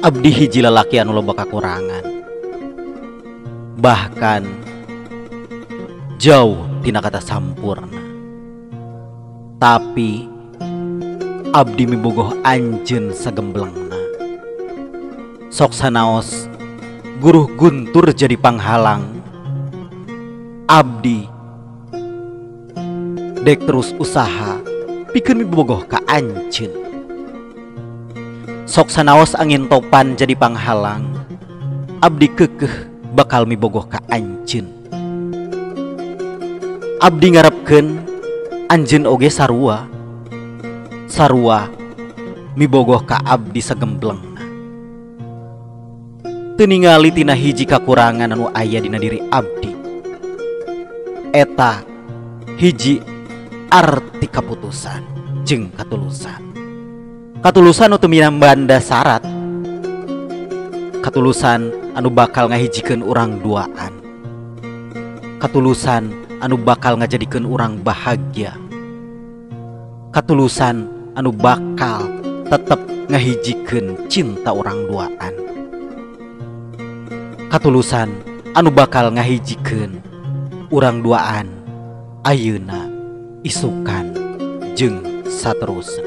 Abdi hiji lalaki anu loba kakurangan, bahkan jauh tina kata sampurna. Tapi abdi mibogoh anjeun sagemblengna. Sok sanaos guruh guntur jadi panghalang, abdi dek terus usaha pikeun mibogoh ka anjeun. Sok sanaos angin topan jadi panghalang, abdi keukeuh bakal mibogoh ka anjeun. Abdi ngarepkeun anjeun oge sarua mibogoh ka abdi sagemblengna. Teu ningali tina hiji kakurangan anu aya dina diri abdi. Eta hiji arti kaputusan jeung katulusan. Katulusan anu teu minambanda syarat, katulusan anu bakal ngahijikeun urang duaan, katulusan anu bakal ngajadikeun urang bahagia, katulusan anu bakal tetep ngahijikeun cinta urang duaan, katulusan anu bakal ngahijikeun urang duaan ayeuna, isukan, jeung saterusna.